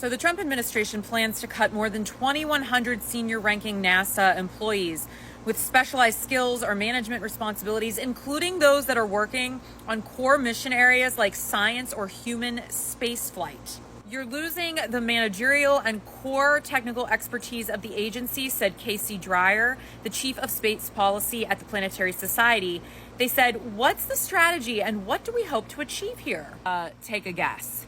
So the Trump administration plans to cut more than 2,100 senior-ranking NASA employees with specialized skills or management responsibilities, including those that are working on core mission areas like science or human spaceflight. You're losing the managerial and core technical expertise of the agency, said Casey Dreyer, the chief of space policy at the Planetary Society. They said, what's the strategy and what do we hope to achieve here? Take a guess.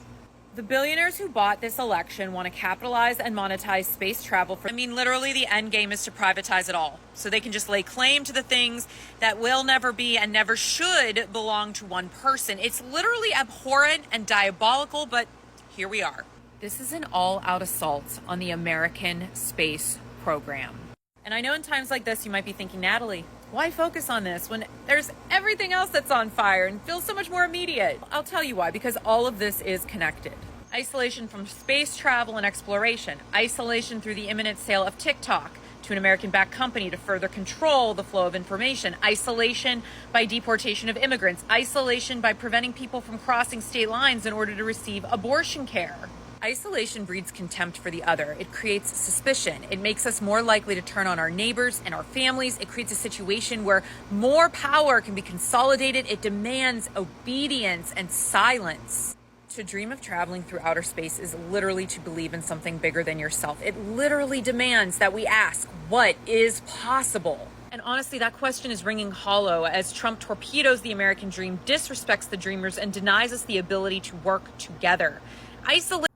The billionaires who bought this election want to capitalize and monetize space travel. Literally the end game is to privatize it all. So they can just lay claim to the things that will never be and never should belong to one person. It's literally abhorrent and diabolical, but here we are. This is an all-out assault on the American space program. And I know in times like this, you might be thinking, Natalie, why focus on this when there's everything else that's on fire and feels so much more immediate? I'll tell you why, because all of this is connected. Isolation from space travel and exploration, isolation through the imminent sale of TikTok to an American-backed company to further control the flow of information, isolation by deportation of immigrants, isolation by preventing people from crossing state lines in order to receive abortion care. Isolation breeds contempt for the other. It creates suspicion. It makes us more likely to turn on our neighbors and our families. It creates a situation where more power can be consolidated. It demands obedience and silence. To dream of traveling through outer space is literally to believe in something bigger than yourself. It literally demands that we ask, what is possible? And honestly, that question is ringing hollow as Trump torpedoes the American dream, disrespects the dreamers, and denies us the ability to work together.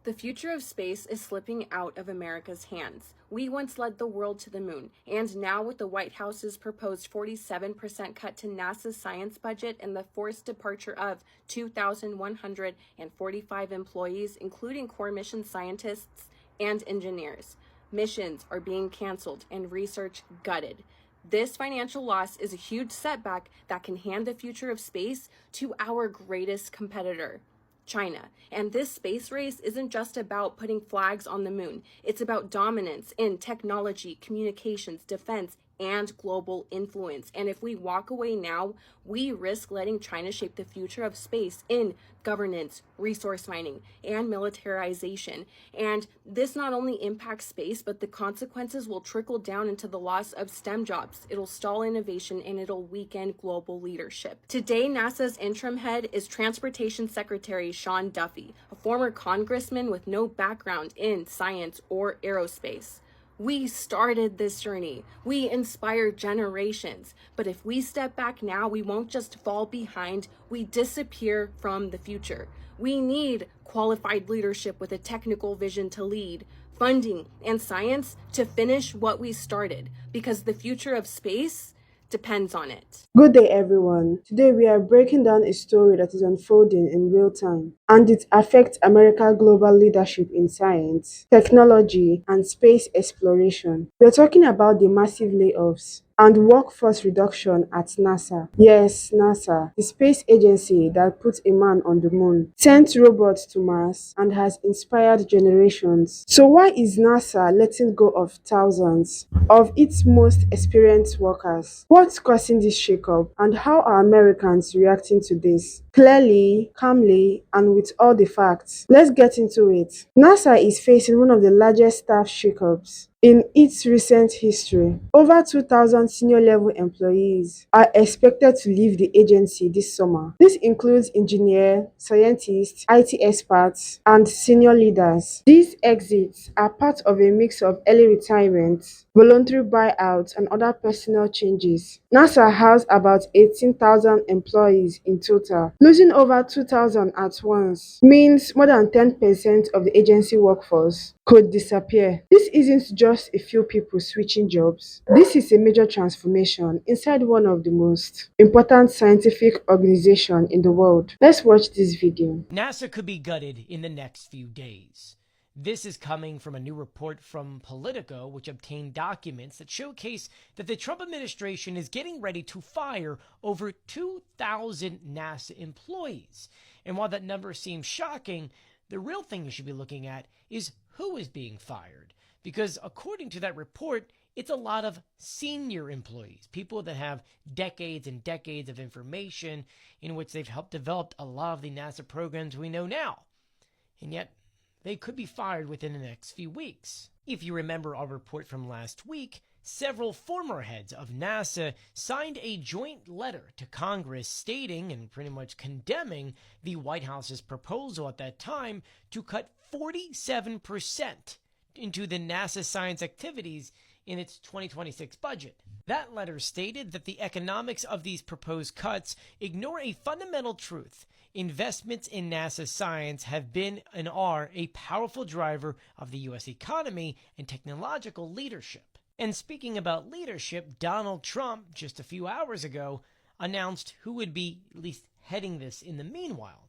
The future of space is slipping out of America's hands. We once led the world to the moon, and now with the White House's proposed 47% cut to NASA's science budget and the forced departure of 2,145 employees, including core mission scientists and engineers, missions are being canceled and research gutted. This financial loss is a huge setback that can hand the future of space to our greatest competitor, China. And this space race isn't just about putting flags on the moon. It's about dominance in technology, communications, defense, and global influence. And if we walk away now, we risk letting China shape the future of space in governance, resource mining, and militarization. And this not only impacts space, but the consequences will trickle down into the loss of STEM jobs. It'll stall innovation and it'll weaken global leadership. Today, NASA's interim head is Transportation Secretary Sean Duffy, a former congressman with no background in science or aerospace. We started this journey. We inspired generations. But if we step back now, we won't just fall behind. We disappear from the future. We need qualified leadership with a technical vision to lead, funding, and science to finish what we started, because the future of space depends on it. Good day, everyone. Today we are breaking down a story that is unfolding in real time, and it affects America's global leadership in science, technology, and space exploration. We are talking about the massive layoffs and workforce reduction at NASA. Yes, NASA, the space agency that put a man on the moon, sent robots to Mars, and has inspired generations. So why is NASA letting go of thousands of its most experienced workers? What's causing this shakeup, and how are Americans reacting to this? Clearly, calmly, and with all the facts. Let's get into it. NASA is facing one of the largest staff shakeups in its recent history. Over 2,000 senior-level employees are expected to leave the agency this summer. This includes engineers, scientists, IT experts, and senior leaders. These exits are part of a mix of early retirement, voluntary buyouts, and other personnel changes. NASA has about 18,000 employees in total. Losing over 2,000 at once means more than 10% of the agency workforce could disappear. This isn't just a few people switching jobs. This is a major transformation inside one of the most important scientific organizations in the world. Let's watch this video. NASA could be gutted in the next few days. This is coming from a new report from Politico, which obtained documents that showcase that the Trump administration is getting ready to fire over 2,000 NASA employees. And while that number seems shocking, the real thing you should be looking at is who is being fired. Because according to that report, it's a lot of senior employees, people that have decades and decades of information in which they've helped develop a lot of the NASA programs we know now. And yet, they could be fired within the next few weeks. If you remember our report from last week, several former heads of NASA signed a joint letter to Congress stating and pretty much condemning the White House's proposal at that time to cut 47% into the NASA science activities in its 2026 budget. That letter stated that the economics of these proposed cuts ignore a fundamental truth. Investments in NASA science have been and are a powerful driver of the U.S. economy and technological leadership. And speaking about leadership, Donald Trump, just a few hours ago, announced who would be at least heading this in the meanwhile.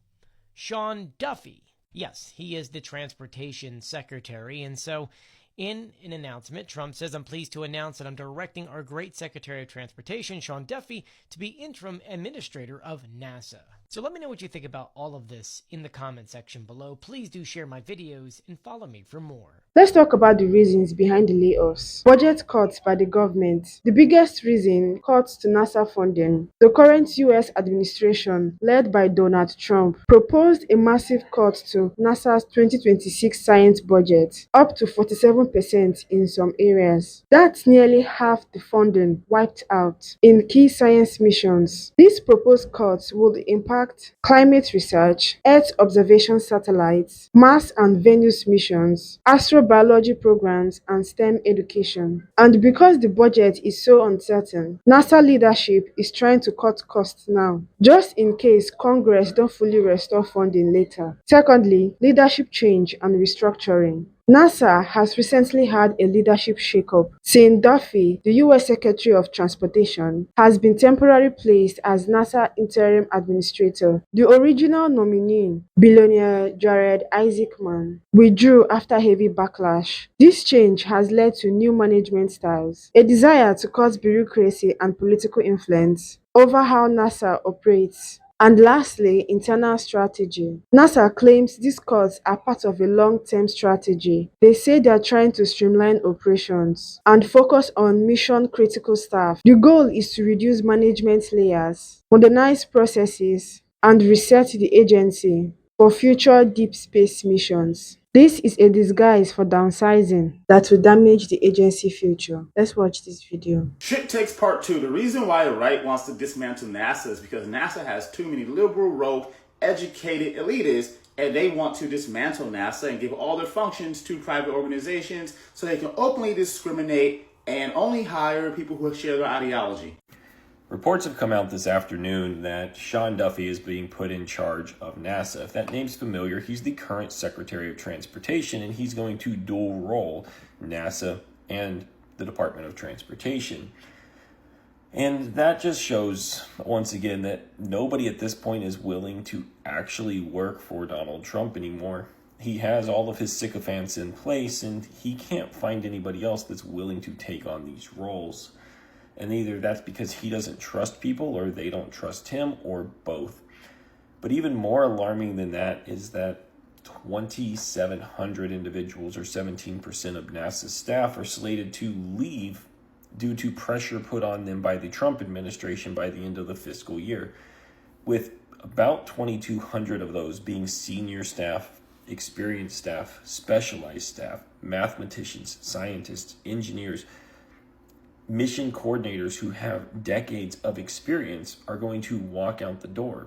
Sean Duffy. Yes, he is the transportation secretary, and so in an announcement, Trump says, "I'm pleased to announce that I'm directing our great Secretary of Transportation, Sean Duffy, to be interim administrator of NASA." So let me know what you think about all of this in the comment section below. Please do share my videos and follow me for more. Let's talk about the reasons behind the layoffs. Budget cuts by the government. The biggest reason, cuts to NASA funding. The current US administration, led by Donald Trump, proposed a massive cut to NASA's 2026 science budget, up to 47% in some areas. That's nearly half the funding wiped out in key science missions. These proposed cuts would impact climate research, Earth observation satellites, Mars and Venus missions, astrobiology programs, and STEM education. And because the budget is so uncertain, NASA leadership is trying to cut costs now, just in case Congress don't fully restore funding later. Secondly, leadership change and restructuring. NASA has recently had a leadership shakeup. Sean Duffy, the US Secretary of Transportation, has been temporarily placed as NASA interim administrator. The original nominee, billionaire Jared Isaacman, withdrew after heavy backlash. This change has led to new management styles, a desire to cut bureaucracy and political influence over how NASA operates. And lastly, internal strategy. NASA claims these cuts are part of a long-term strategy. They say they are trying to streamline operations and focus on mission-critical staff. The goal is to reduce management layers, modernize processes, and reset the agency for future deep space missions. This is a disguise for downsizing that will damage the agency future. Let's watch this video. Shit Takes Part 2. The reason why the right wants to dismantle NASA is because NASA has too many liberal, rogue, educated elitists, and they want to dismantle NASA and give all their functions to private organizations so they can openly discriminate and only hire people who share their ideology. Reports have come out this afternoon that Sean Duffy is being put in charge of NASA. If that name's familiar, he's the current Secretary of Transportation, and he's going to dual role NASA and the Department of Transportation. And that just shows, once again, that nobody at this point is willing to actually work for Donald Trump anymore. He has all of his sycophants in place, and he can't find anybody else that's willing to take on these roles. And either that's because he doesn't trust people or they don't trust him or both. But even more alarming than that is that 2,700 individuals or 17% of NASA's staff are slated to leave due to pressure put on them by the Trump administration by the end of the fiscal year, with about 2,200 of those being senior staff, experienced staff, specialized staff, mathematicians, scientists, engineers, mission coordinators who have decades of experience are going to walk out the door,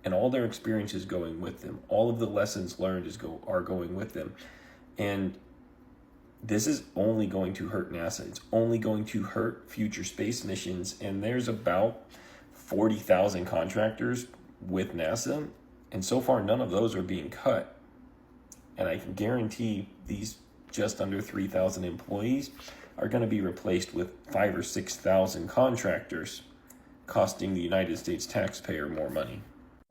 and all their experience is going with them. All of the lessons learned are going with them. And this is only going to hurt NASA. It's only going to hurt future space missions. And there's about 40,000 contractors with NASA. And so far, none of those are being cut. And I can guarantee these just under 3,000 employees are going to be replaced with 5,000 or 6,000 contractors, costing the United States taxpayer more money.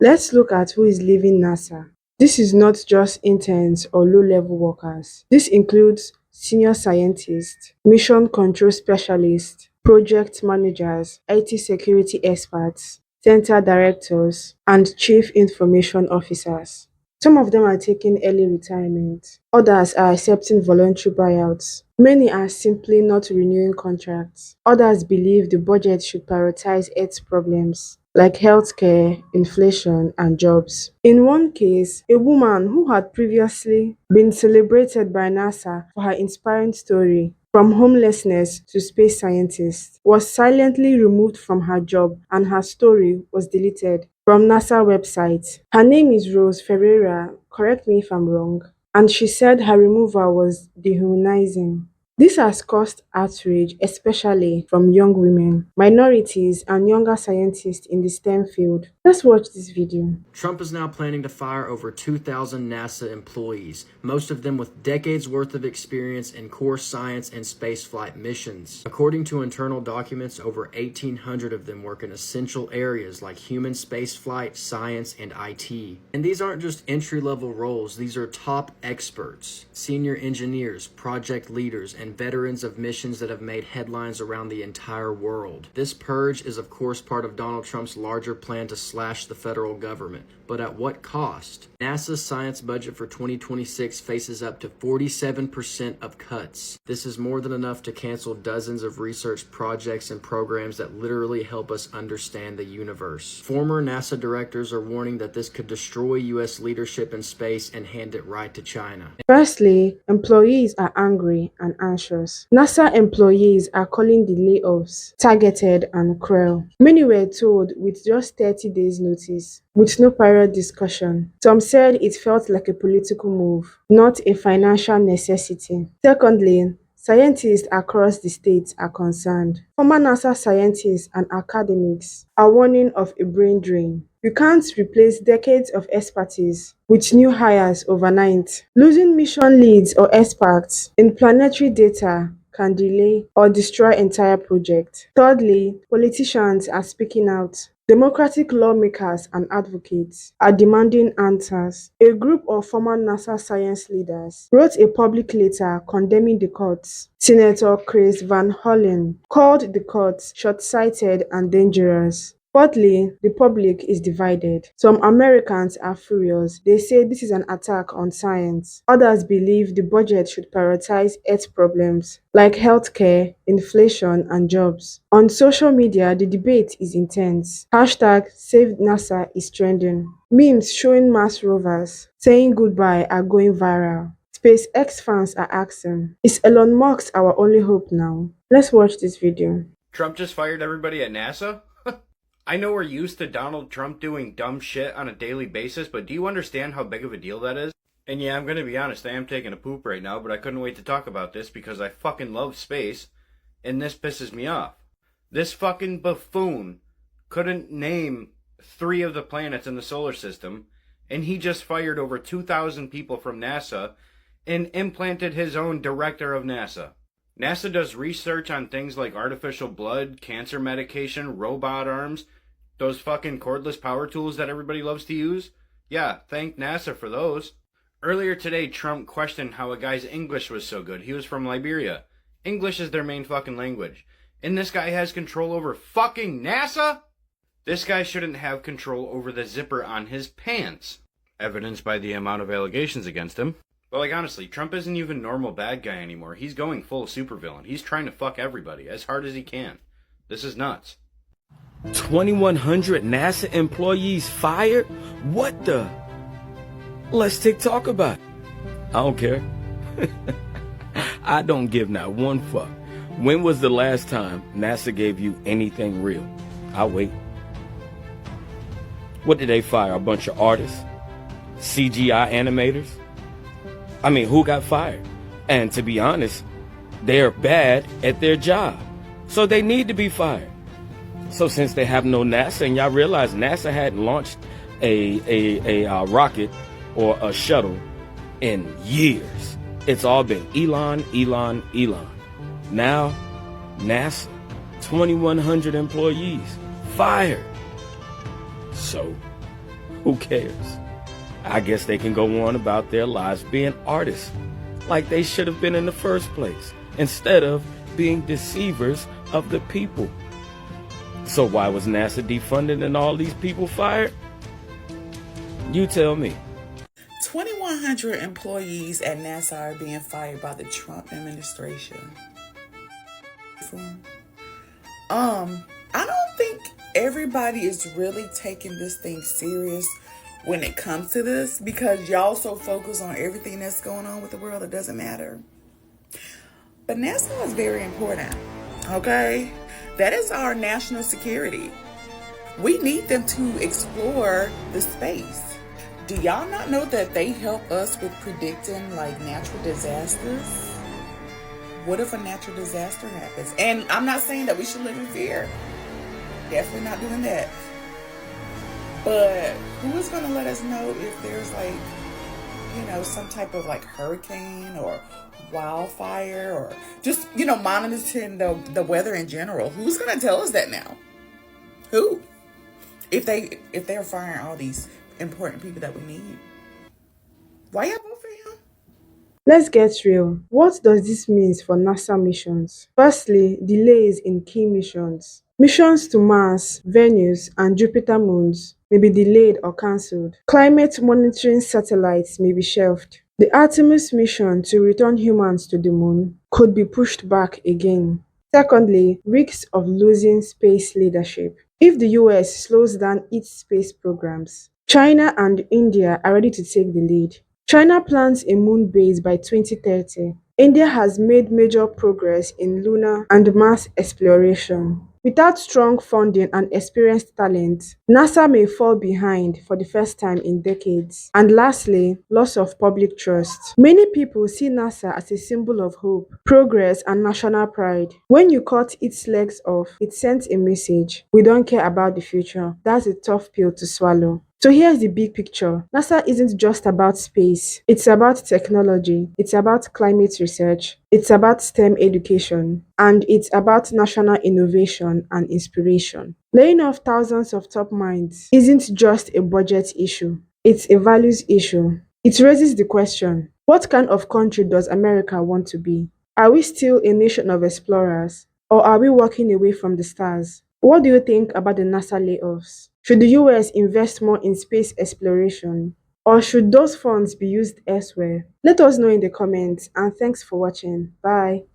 Let's look at who is leaving NASA. This is not just interns or low-level workers. This includes senior scientists, mission control specialists, project managers, IT security experts, center directors, and chief information officers. Some of them are taking early retirement. Others are accepting voluntary buyouts. Many are simply not renewing contracts. Others believe the budget should prioritize Earth's problems. like healthcare, inflation, and jobs. In one case, a woman who had previously been celebrated by NASA for her inspiring story from homelessness to space scientist was silently removed from her job and her story was deleted from NASA website. Her name is Rose Ferreira, correct me if I'm wrong, and she said her removal was dehumanizing. This has caused outrage, especially from young women, minorities, and younger scientists in the STEM field. Let's watch this video. Trump is now planning to fire over 2,000 NASA employees, most of them with decades worth of experience in core science and spaceflight missions. According to internal documents, over 1,800 of them work in essential areas like human spaceflight, science, and IT. And these aren't just entry-level roles, these are top experts, senior engineers, project leaders, and veterans of missions that have made headlines around the entire world. This purge is of course part of Donald Trump's larger plan to slash the federal government. But at what cost? NASA's science budget for 2026 faces up to 47% of cuts. This is more than enough to cancel dozens of research projects and programs that literally help us understand the universe. Former NASA directors are warning that this could destroy U.S. leadership in space and hand it right to China. Firstly, employees are angry and anxious. NASA employees are calling the layoffs targeted and cruel. Many were told with just 30 days notice, with no prior discussion. Some said it felt like a political move, not a financial necessity. Secondly, scientists across the states are concerned. Former NASA scientists and academics are warning of a brain drain. You can't replace decades of expertise with new hires overnight. Losing mission leads or experts in planetary data can delay or destroy entire projects. Thirdly, politicians are speaking out. Democratic lawmakers and advocates are demanding answers. A group of former NASA science leaders wrote a public letter condemning the cuts. Senator Chris Van Hollen called the cuts short-sighted and dangerous. Fourthly, the public is divided. Some Americans are furious. They say this is an attack on science. Others believe the budget should prioritize Earth problems like healthcare, inflation, and jobs. On social media, the debate is intense. Hashtag Save NASA is trending. Memes showing Mars rovers saying goodbye are going viral. SpaceX fans are asking, is Elon Musk our only hope now? Let's watch this video. Trump just fired everybody at NASA? I know we're used to Donald Trump doing dumb shit on a daily basis, but do you understand how big of a deal that is? And yeah, I'm gonna be honest, I am taking a poop right now, but I couldn't wait to talk about this because I fucking love space, and this pisses me off. This fucking buffoon couldn't name 3 of the planets in the solar system, and he just fired over 2,000 people from NASA and implanted his own director of NASA. NASA does research on things like artificial blood, cancer medication, robot arms, those fucking cordless power tools that everybody loves to use. Yeah, thank NASA for those. Earlier today, Trump questioned how a guy's English was so good. He was from Liberia. English is their main fucking language. And this guy has control over fucking NASA? This guy shouldn't have control over the zipper on his pants. Evidenced by the amount of allegations against him. But like honestly, Trump isn't even normal bad guy anymore. He's going full supervillain. He's trying to fuck everybody as hard as he can. This is nuts. 2,100 NASA employees fired? What the? Let's talk about it. I don't care. I don't give not one fuck. When was the last time NASA gave you anything real? I'll wait. What did they fire? A bunch of artists? CGI animators? I mean, who got fired? And to be honest, they're bad at their job. So they need to be fired. So since they have no NASA, and y'all realize NASA hadn't launched a rocket or a shuttle in years. It's all been Elon. Now, NASA, 2,100 employees, fired. So, who cares? I guess they can go on about their lives being artists, like they should have been in the first place, instead of being deceivers of the people. So why was NASA defunded and all these people fired? You tell me. 2,100 employees at NASA are being fired by the Trump administration. I don't think everybody is really taking this thing serious when it comes to this because y'all so focused on everything that's going on with the world, it doesn't matter. But NASA is very important, okay? That is our national security. We need them to explore the space. Do y'all not know that they help us with predicting like natural disasters? What if a natural disaster happens? And I'm not saying that we should live in fear. Definitely not doing that. But who is going to let us know if there's like, some type of like hurricane or wildfire or just, monitoring the weather in general? Who's going to tell us that now? Who? If they're firing all these important people that we need. Why y'all vote for him? Let's get real. What does this mean for NASA missions? Firstly, delays in key missions. Missions to Mars, Venus, and Jupiter moons may be delayed or cancelled. Climate monitoring satellites may be shelved. The Artemis mission to return humans to the moon could be pushed back again. Secondly, risks of losing space leadership. If the US slows down its space programs, China and India are ready to take the lead. China plans a moon base by 2030. India has made major progress in lunar and Mars exploration. Without strong funding and experienced talent, NASA may fall behind for the first time in decades. And lastly, loss of public trust. Many people see NASA as a symbol of hope, progress, and national pride. When you cut its legs off, it sends a message: we don't care about the future. That's a tough pill to swallow. So here's the big picture. NASA isn't just about space. It's about technology. It's about climate research. It's about STEM education. And it's about national innovation and inspiration. Laying off thousands of top minds isn't just a budget issue. It's a values issue. It raises the question, what kind of country does America want to be? Are we still a nation of explorers? Or are we walking away from the stars? What do you think about the NASA layoffs? Should the US invest more in space exploration? Or should those funds be used elsewhere? Let us know in the comments, and thanks for watching. Bye.